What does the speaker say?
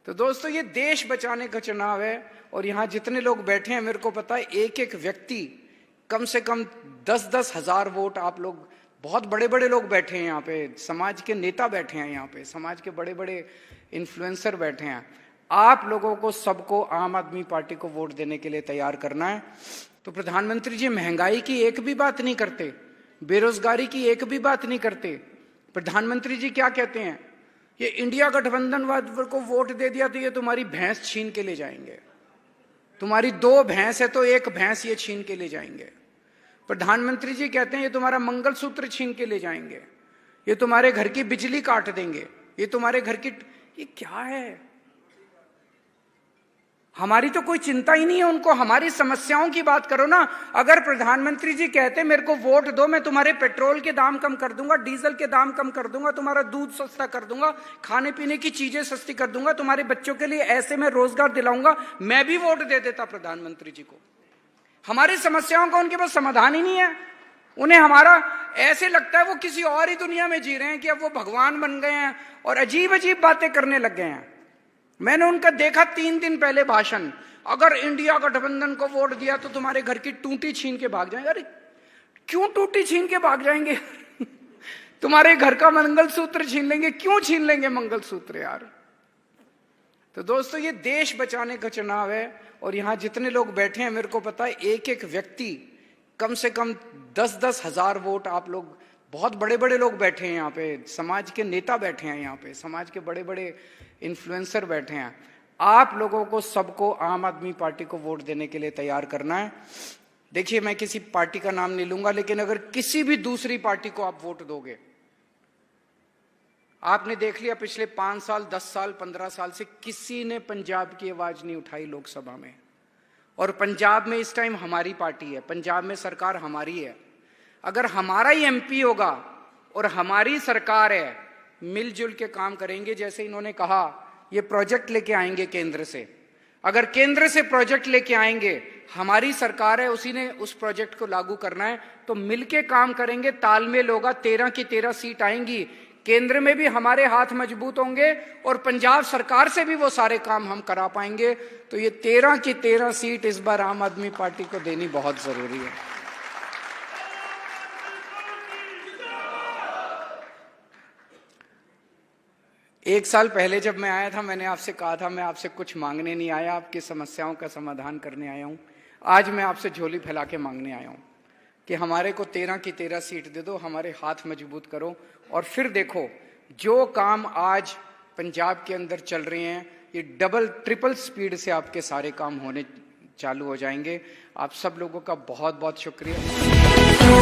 तो दोस्तों ये देश बचाने का चुनाव है और यहाँ जितने लोग बैठे हैं मेरे को पता है एक एक व्यक्ति कम से कम 10-10 हजार वोट आप लोग, बहुत बड़े बड़े लोग बैठे हैं यहाँ पे, समाज के नेता बैठे हैं यहाँ पे, समाज के बड़े बड़े इन्फ्लुएंसर बैठे हैं। आप लोगों को सबको आम आदमी पार्टी को वोट देने के लिए तैयार करना है। तो प्रधानमंत्री जी महंगाई की एक भी बात नहीं करते, बेरोजगारी की एक भी बात नहीं करते। प्रधानमंत्री जी क्या कहते हैं, ये इंडिया गठबंधन को वोट दे दिया तो ये तुम्हारी भैंस छीन के ले जाएंगे, तुम्हारी 2 भैंस है तो 1 भैंस ये छीन के ले जाएंगे। प्रधानमंत्री जी कहते हैं ये तुम्हारा मंगलसूत्र छीन के ले जाएंगे, ये तुम्हारे घर की बिजली काट देंगे, ये तुम्हारे घर की, ये क्या है? हमारी तो कोई चिंता ही नहीं है उनको, हमारी समस्याओं की बात करो ना। अगर प्रधानमंत्री जी कहते मेरे को वोट दो, मैं तुम्हारे पेट्रोल के दाम कम कर दूंगा, डीजल के दाम कम कर दूंगा, तुम्हारा दूध सस्ता कर दूंगा, खाने पीने की चीजें सस्ती कर दूंगा, तुम्हारे बच्चों के लिए ऐसे मैं रोजगार दिलाऊंगा, मैं भी वोट दे देता प्रधानमंत्री जी को। हमारी समस्याओं का उनके पास समाधान ही नहीं है। उन्हें हमारा ऐसे लगता है वो किसी और ही दुनिया में जी रहे हैं कि अब वो भगवान बन गए हैं और अजीब अजीब बातें करने लग गए हैं। मैंने उनका देखा 3 दिन पहले भाषण, अगर इंडिया गठबंधन को वोट दिया तो तुम्हारे घर की टूटी छीन के भाग जाएंगे। अरे क्यों टूटी छीन के भाग जाएंगे? तुम्हारे घर का मंगलसूत्र छीन लेंगे, क्यों छीन लेंगे मंगलसूत्र यार? तो दोस्तों ये देश बचाने का चुनाव है और यहाँ जितने लोग बैठे हैं मेरे को पता है एक एक व्यक्ति कम से कम 10-10 हजार वोट आप लोग, बहुत बड़े बड़े लोग बैठे हैं यहाँ पे, समाज के नेता बैठे हैं यहाँ पे, समाज के बड़े बड़े इन्फ्लुएंसर बैठे हैं। आप लोगों को सबको आम आदमी पार्टी को वोट देने के लिए तैयार करना है। देखिए मैं किसी पार्टी का नाम नहीं लूंगा, लेकिन अगर किसी भी दूसरी पार्टी को आप वोट दोगे, आपने देख लिया पिछले 5 साल 10 साल 15 साल से किसी ने पंजाब की आवाज नहीं उठाई लोकसभा में, और पंजाब में इस टाइम हमारी पार्टी है, पंजाब में सरकार हमारी है। अगर हमारा ही एमपी होगा और हमारी सरकार है, मिलजुल के काम करेंगे, जैसे इन्होंने कहा ये प्रोजेक्ट लेके आएंगे केंद्र से, अगर केंद्र से प्रोजेक्ट लेके आएंगे, हमारी सरकार है, उसी ने उस प्रोजेक्ट को लागू करना है, तो मिलके काम करेंगे, तालमेल होगा, 13 की 13 सीट आएंगी, केंद्र में भी हमारे हाथ मजबूत होंगे और पंजाब सरकार से भी वो सारे काम हम करा पाएंगे। तो ये 13 की 13 सीट इस बार आम आदमी पार्टी को देनी बहुत जरूरी है। एक साल पहले जब मैं आया था, मैंने आपसे कहा था मैं आपसे कुछ मांगने नहीं आया, आपकी समस्याओं का समाधान करने आया हूं। आज मैं आपसे झोली फैला के मांगने आया हूं कि हमारे को 13 की 13 सीट दे दो, हमारे हाथ मजबूत करो, और फिर देखो जो काम आज पंजाब के अंदर चल रहे हैं ये डबल ट्रिपल स्पीड से आपके सारे काम होने चालू हो जाएंगे। आप सब लोगों का बहुत बहुत शुक्रिया।